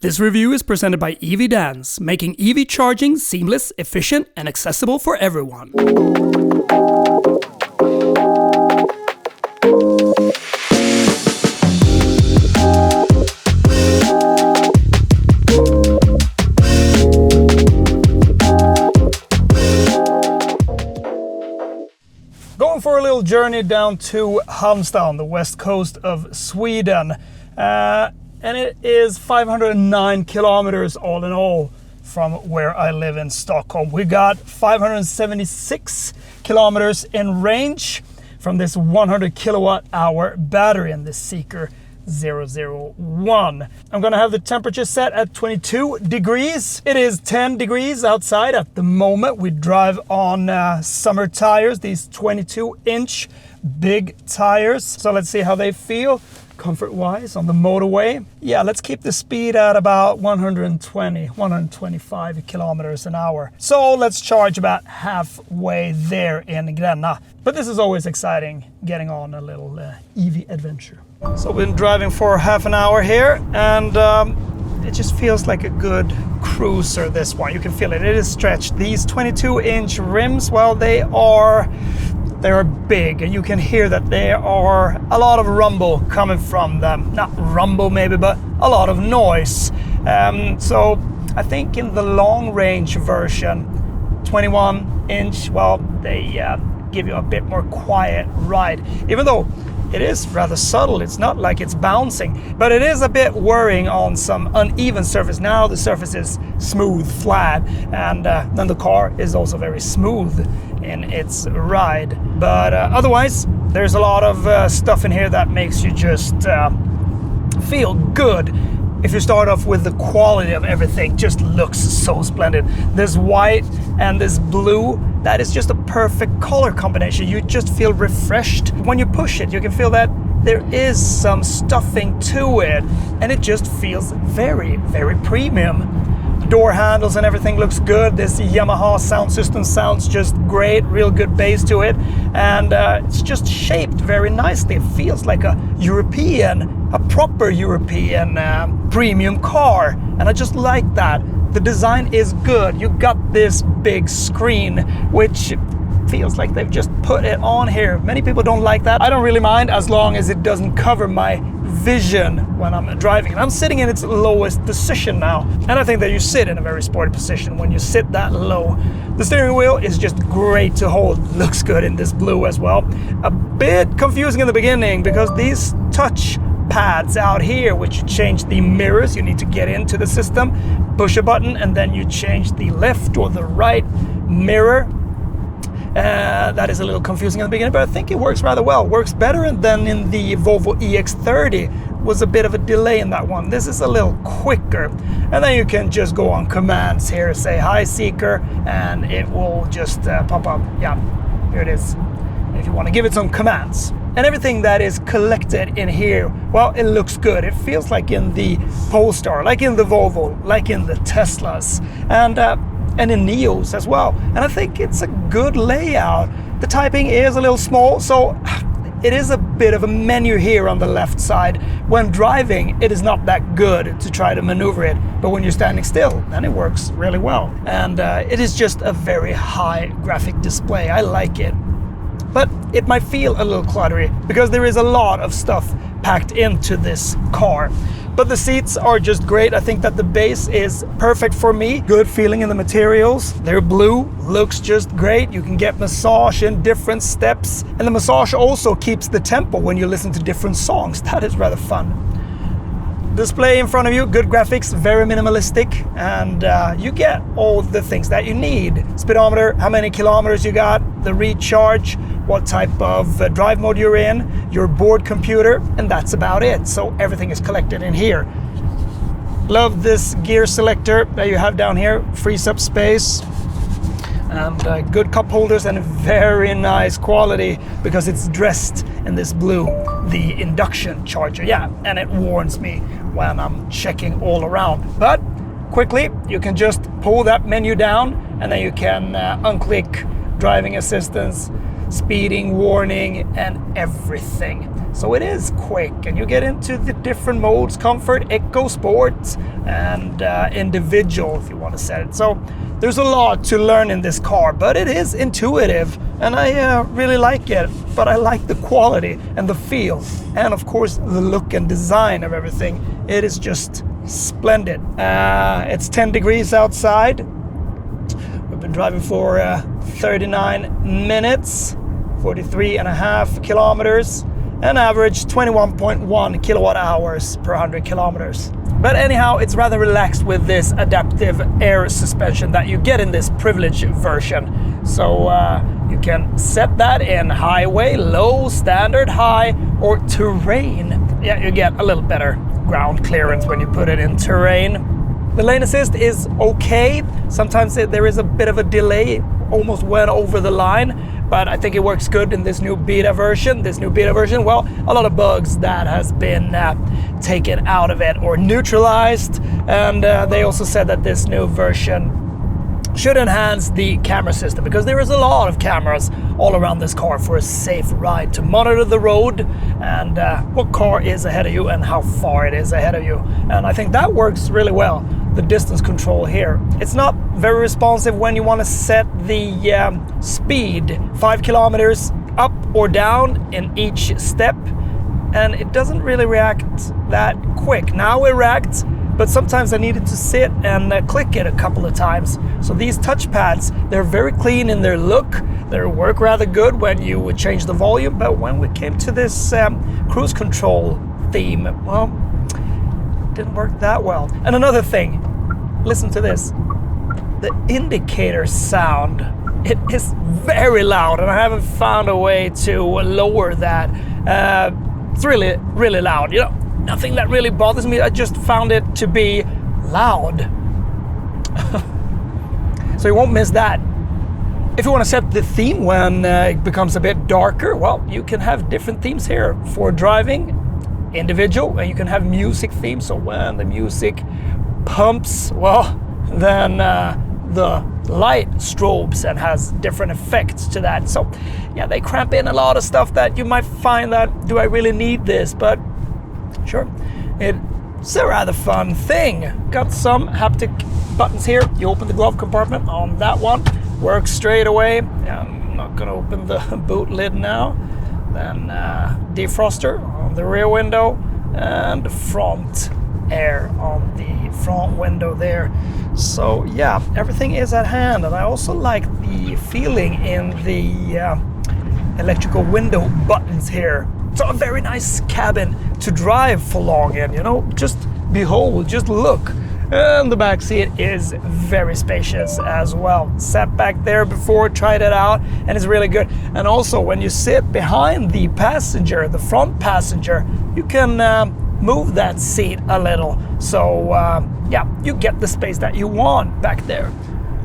This review is presented by EV Dance, making EV charging seamless, efficient, and accessible for everyone. Going for a little journey down to Halmstad on the west coast of Sweden. And it is 509 kilometers all in all from where I live in Stockholm. We got 576 kilometers in range from this 100 kilowatt hour battery in this Zeekr 001. I'm gonna have the temperature set at 22 degrees. It is 10 degrees outside at the moment. We drive on summer tires, these 22-inch big tires. So let's see how they feel comfort-wise on the motorway. Yeah, let's keep the speed at about 125 kilometers an hour. So let's charge about halfway there in Gränna. But this is always exciting, getting on a little EV adventure. So we've been driving for half an hour here, and it just feels like a good cruiser, this one. You can feel it, it is stretched. These 22-inch rims, well, they are big, and you can hear that there are a lot of rumble coming from them. Not rumble maybe, but a lot of noise. So I think in the long range version, 21-inch, well, they give you a bit more quiet ride. Even though it is rather subtle, it's not like it's bouncing, but it is a bit worrying on some uneven surface. Now the surface is smooth, flat, and then the car is also very smooth in its ride. But otherwise, there's a lot of stuff in here that makes you just feel good. If you start off with the quality of everything, just looks so splendid. This white and this blue, that is just a perfect color combination. You just feel refreshed. When you push it, you can feel that there is some stuffing to it, and it just feels very, very premium. The door handles and everything looks good. This Yamaha sound system sounds just great, real good bass to it, and it's just shaped very nicely. It feels like a proper European premium car, and I just like that. The design is good. You got this big screen, which feels like they've just put it on here. Many people don't like that. I don't really mind as long as it doesn't cover my vision when I'm driving. And I'm sitting in its lowest position now, and I think that you sit in a very sporty position when you sit that low. The steering wheel is just great to hold. Looks good in this blue as well. A bit confusing in the beginning because these touch pads out here, which you change the mirrors, you need to get into the system, push a button, and then you change the left or the right mirror. That is a little confusing in the beginning, but I think it works rather well. Works better than in the Volvo EX30. Was a bit of a delay in that one. This is a little quicker, and then you can just go on commands here, say hi Zeekr, and it will just pop up. Yeah, here it is, if you want to give it some commands. And everything that is collected in here, well, it looks good. It feels like in the Polestar, like in the Volvo, like in the Teslas, and in Neos as well. And I think it's a good layout. The typing is a little small, so it is a bit of a menu here on the left side. When driving, it is not that good to try to maneuver it, but when you're standing still, then it works really well. And it is just a very high graphic display. I like it. But it might feel a little cluttery because there is a lot of stuff packed into this car. But the seats are just great. I think that the base is perfect for me. Good feeling in the materials. They're blue, looks just great. You can get massage in different steps. And the massage also keeps the tempo when you listen to different songs. That is rather fun. Display in front of you, good graphics, very minimalistic, and you get all the things that you need. Speedometer, how many kilometers you got, the recharge, what type of drive mode you're in, your board computer, and that's about it. So everything is collected in here. Love this gear selector that you have down here, frees up space, and good cup holders, and very nice quality because it's dressed in this blue, the induction charger. Yeah, and it warns me when I'm checking all around. But quickly, you can just pull that menu down, and then you can unclick driving assistance, speeding, warning, and everything. So it is quick, and you get into the different modes: comfort, eco, sport, and individual if you want to set it. So there's a lot to learn in this car, but it is intuitive, and I really like it. But I like the quality and the feel, and of course the look and design of everything. It is just splendid. It's 10 degrees outside. We've been driving for 39 minutes, 43.5 kilometers, and average 21.1 kilowatt hours per 100 kilometers. But anyhow, it's rather relaxed with this adaptive air suspension that you get in this privilege version. So you can set that in highway, low, standard, high, or terrain. Yeah, you get a little better ground clearance when you put it in terrain. The lane assist is okay. Sometimes there is a bit of a delay, almost went over the line, but I think it works good in this new beta version. Well, a lot of bugs that has been taken out of it or neutralized, and they also said that this new version should enhance the camera system, because there is a lot of cameras all around this car for a safe ride, to monitor the road and what car is ahead of you and how far it is ahead of you. And I think that works really well. The distance control here, it's not very responsive when you want to set the speed 5 kilometers up or down in each step, and it doesn't really react that quick. Now it reacts, but sometimes I needed to sit and click it a couple of times. So these touchpads, they're very clean in their look. They work rather good when you would change the volume, but when we came to this cruise control theme, well, it didn't work that well. And another thing, listen to this. The indicator sound, it is very loud, and I haven't found a way to lower that. It's really, really loud. You know, nothing that really bothers me. I just found it to be loud. So you won't miss that. If you want to set the theme when it becomes a bit darker, well, you can have different themes here. For driving, individual, and you can have music themes. So when the music pumps, well, then the light strobes and has different effects to that. So yeah, they cramp in a lot of stuff that you might find that, do I really need this? But sure, it's a rather fun thing. Got some haptic buttons here. You open the glove compartment on that one, works straight away. I'm not gonna open the boot lid now. Then defroster on the rear window, and front air on the front window there. So yeah, everything is at hand, and I also like the feeling in the electrical window buttons here. So a very nice cabin to drive for long in, you know, just behold, just look. And the back seat is very spacious as well. Sat back there before, tried it out, and it's really good. And also when you sit behind the passenger, the front passenger, you can move that seat a little. So yeah, you get the space that you want back there.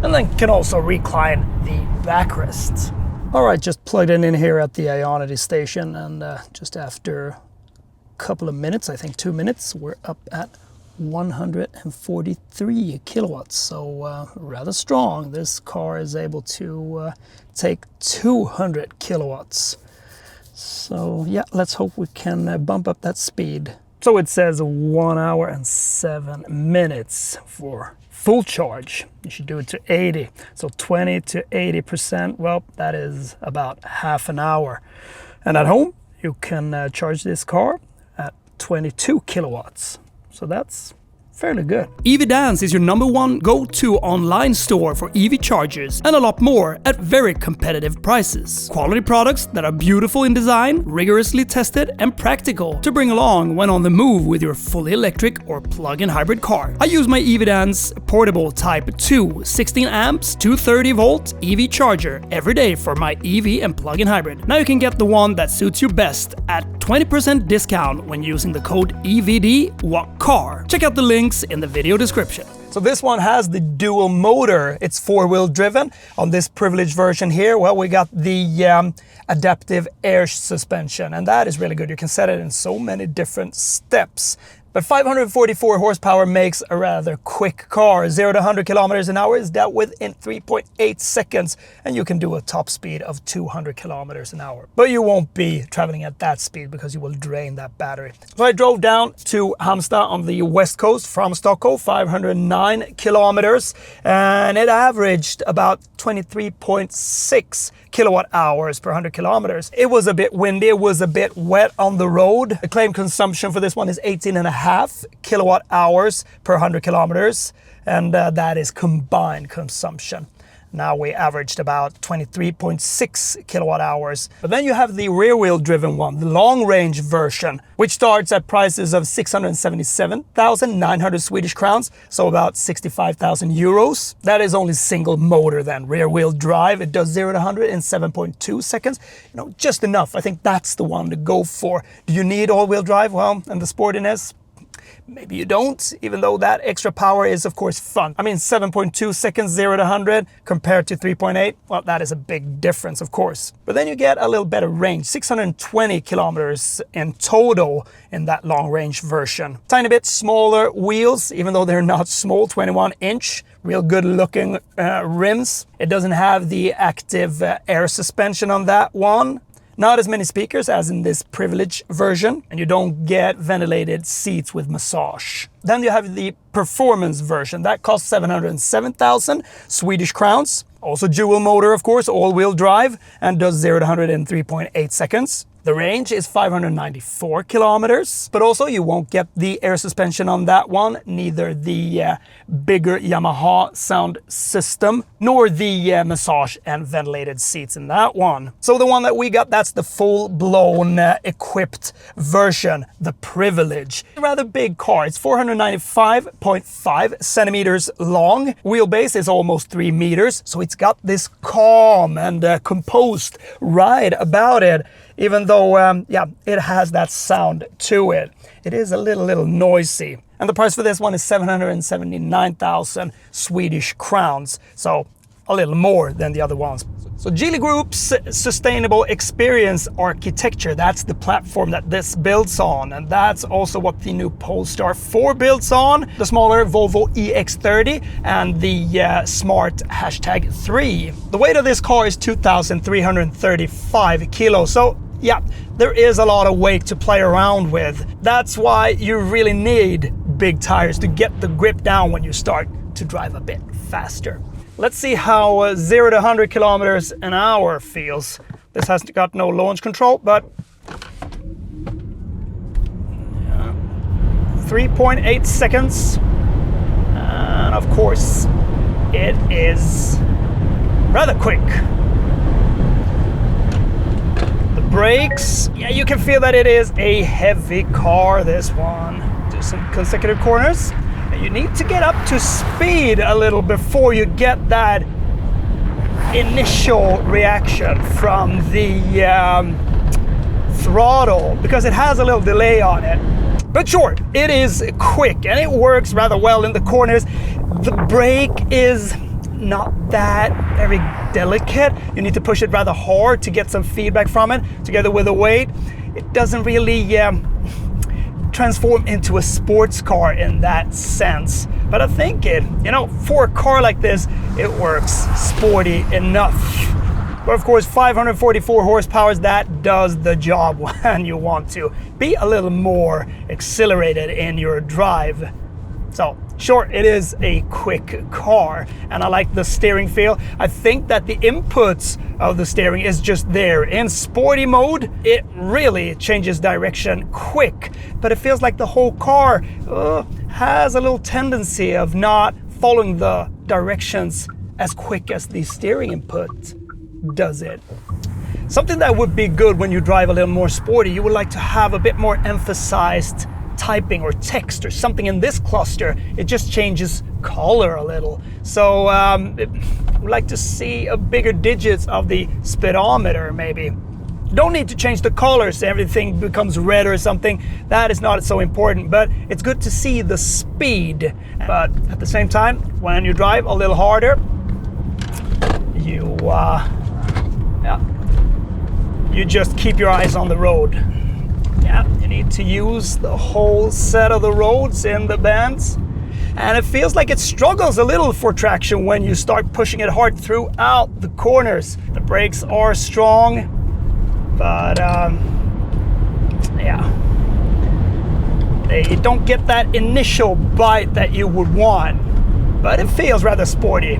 And then can also recline the backrest. All right, just plugged in here at the Ionity station, and just after a couple of minutes, I think 2 minutes, we're up at 143 kilowatts, so rather strong. This car is able to take 200 kilowatts. So yeah, let's hope we can bump up that speed. So it says 1 hour and 7 minutes for full charge. You should do it to 80. So 20 to 80%, well, that is about half an hour. And at home, you can charge this car at 22 kilowatts. So that's fairly good. EVdance is your #1 go-to online store for EV chargers and a lot more at very competitive prices. Quality products that are beautiful in design, rigorously tested and practical to bring along when on the move with your fully electric or plug-in hybrid car. I use my EVdance portable Type 2 16 amps 230 volt EV charger every day for my EV and plug-in hybrid. Now you can get the one that suits you best at 20% discount when using the code EVD-WALKCAR. Check out the links in the video description. So this one has the dual motor. It's 4-wheel driven. On this privileged version here, well, we got the adaptive air suspension, and that is really good. You can set it in so many different steps. But 544 horsepower makes a rather quick car. 0 to 100 kilometers an hour is dealt with in 3.8 seconds, and you can do a top speed of 200 kilometers an hour. But you won't be traveling at that speed because you will drain that battery. So I drove down to Halmstad on the west coast from Stockholm, 509 kilometers, and it averaged about 23.6 kilowatt hours per 100 kilometers. It was a bit windy, it was a bit wet on the road. The claimed consumption for this one is 18.5 kilowatt hours per 100 kilometers, and that is combined consumption. Now we averaged about 23.6 kilowatt hours. But then you have the rear-wheel driven one, the long-range version, which starts at prices of 677,900 Swedish crowns, so about 65,000 euros. That is only single motor then, rear-wheel drive. It does 0 to 100 in 7.2 seconds. You know, just enough. I think that's the one to go for. Do you need all-wheel drive? Well, and the sportiness? Maybe you don't, even though that extra power is of course fun. I mean, 7.2 seconds 0 to 100 compared to 3.8, well, that is a big difference, of course. But then you get a little better range, 620 kilometers in total in that long range version. Tiny bit smaller wheels, even though they're not small, 21-inch. Real good looking rims. It doesn't have the active air suspension on that one. Not as many speakers as in this Privilege version, and you don't get ventilated seats with massage. Then you have the Performance version. That costs 707,000 Swedish crowns. Also dual motor, of course, all-wheel drive, and does 0 to 100 in 3.8 seconds. The range is 594 kilometers, but also you won't get the air suspension on that one, neither the bigger Yamaha sound system, nor the massage and ventilated seats in that one. So the one that we got, that's the full-blown equipped version, the Privilege. A rather big car. It's 495.5 centimeters long. Wheelbase is almost 3 meters, so it's got this calm and composed ride about it. Even though, it has that sound to it. It is a little noisy. And the price for this one is 779,000 Swedish crowns. So a little more than the other ones. So Geely Group's Sustainable Experience Architecture, that's the platform that this builds on. And that's also what the new Polestar 4 builds on. The smaller Volvo EX30 and the smart #3. The weight of this car is 2,335 kilos. So yeah, there is a lot of weight to play around with. That's why you really need big tires to get the grip down when you start to drive a bit faster. Let's see how 0 to 100 kilometers an hour feels. This has got no launch control, but 3.8 seconds. And of course, it is rather quick. Brakes, yeah, you can feel that it is a heavy car, this one. Do some consecutive corners. And you need to get up to speed a little before you get that initial reaction from the throttle, because it has a little delay on it. But sure, it is quick and it works rather well in the corners. The brake is not that very delicate. You need to push it rather hard to get some feedback from it. Together with the weight, it doesn't really transform into a sports car in that sense. But I think for a car like this, it works sporty enough. But of course, 544 horsepower, that does the job when you want to be a little more accelerated in your drive. So sure, it is a quick car, and I like the steering feel. I think that the inputs of the steering is just there. In sporty mode, it really changes direction quick, but it feels like the whole car has a little tendency of not following the directions as quick as the steering input does it. Something that would be good when you drive a little more sporty, you would like to have a bit more emphasized typing or text or something in this cluster. It just changes color a little. So would like to see a bigger digits of the speedometer maybe. Don't need to change the color so everything becomes red or something. That is not so important, but it's good to see the speed. But at the same time, when you drive a little harder, you just keep your eyes on the road. Yeah, You need to use the whole set of the roads in the bends. And it feels like it struggles a little for traction when you start pushing it hard throughout the corners. The brakes are strong, but yeah. You don't get that initial bite that you would want, but it feels rather sporty.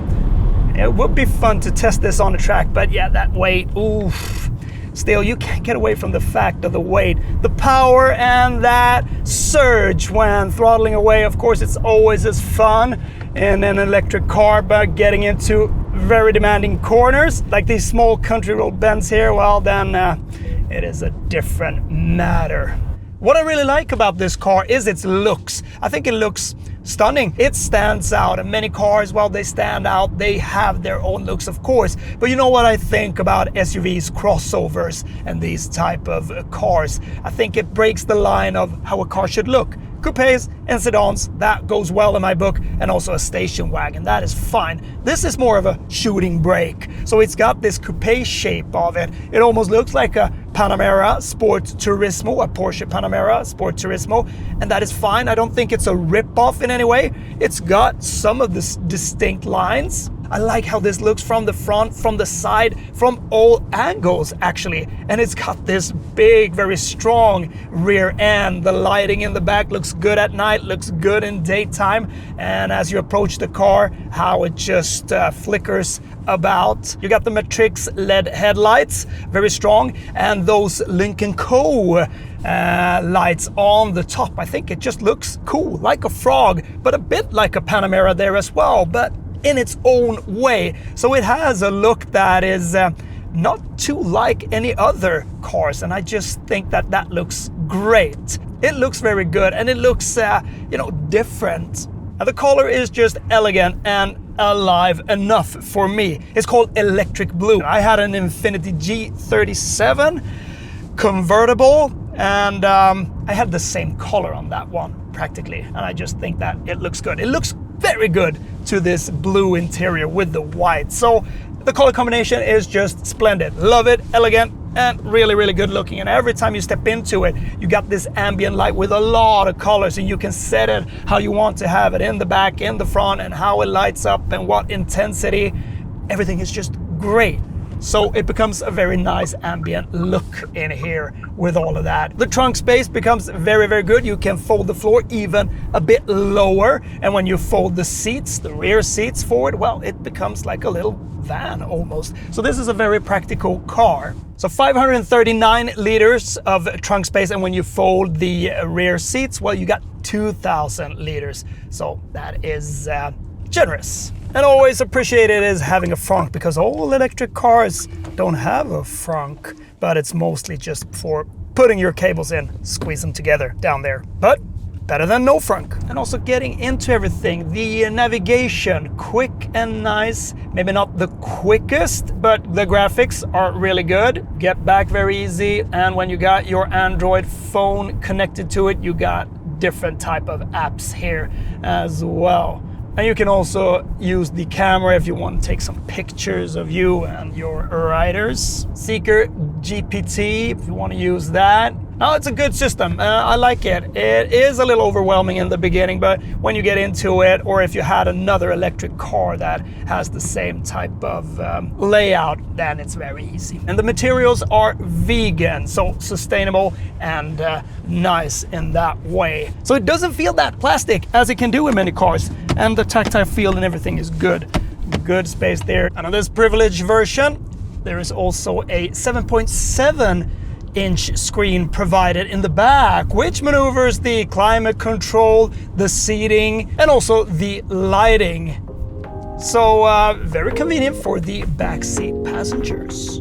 It would be fun to test this on the track, but yeah, that weight, oof. Still, you can't get away from the fact of the weight. The power and that surge when throttling away, of course, it's always as fun in an electric car, but getting into very demanding corners, like these small country road bends here, well, then it is a different matter. What I really like about this car is its looks. I think it looks stunning. It stands out, and many cars, well, they stand out. They have their own looks, of course. But you know what I think about SUVs, crossovers, and these type of cars? I think it breaks the line of how a car should look. Coupes and sedans, that goes well in my book, and also a station wagon, that is fine. This is more of a shooting brake, so it's got this coupe shape of it. It almost looks like a Panamera Sport Turismo, a Porsche Panamera Sport Turismo, and that is fine. I don't think it's a rip-off in any way. It's got some of the distinct lines. I like how this looks from the front, from the side, from all angles actually. And it's got this big, very strong rear end. The lighting in the back looks good at night, looks good in daytime. And as you approach the car, how it just flickers about. You got the Matrix LED headlights, very strong. And those Lynk & Co lights on the top. I think it just looks cool, like a frog, but a bit like a Panamera there as well. But in its own way. So it has a look that is not too like any other cars, and I just think that that looks great. It looks very good, and it looks different. And the color is just elegant and alive enough for me. It's called Electric Blue. I had an Infiniti G37 convertible, and I had the same color on that one practically, and I just think that it looks good. It looks very good to this blue interior with the white. So the color combination is just splendid. Love it, elegant, and really, really good looking. And every time you step into it, you got this ambient light with a lot of colors, and you can set it how you want to have it, in the back, in the front, and how it lights up and what intensity. Everything is just great. So it becomes a very nice ambient look in here with all of that. The trunk space becomes very, very good. You can fold the floor even a bit lower. And when you fold the seats, the rear seats forward, well, it becomes like a little van almost. So this is a very practical car. So 539 liters of trunk space. And when you fold the rear seats, well, you got 2,000 liters. So that is generous. And always appreciated is having a frunk, because all electric cars don't have a frunk, but it's mostly just for putting your cables in, squeeze them together down there. But better than no frunk. And also getting into everything, the navigation, quick and nice. Maybe not the quickest, but the graphics are really good. Get back very easy, and when you got your Android phone connected to it, you got different type of apps here as well. And you can also use the camera if you want to take some pictures of you and your riders. Zeekr GPT, if you want to use that. No, it's a good system. I like it. It is a little overwhelming in the beginning, but when you get into it, or if you had another electric car that has the same type of layout, then it's very easy. And the materials are vegan, so sustainable and nice in that way. So it doesn't feel that plastic as it can do in many cars, and the tactile feel and everything is good. Good space there. And on this privileged version, there is also a 7.7-inch screen provided in the back, which maneuvers the climate control, the seating, and also the lighting. So very convenient for the backseat passengers.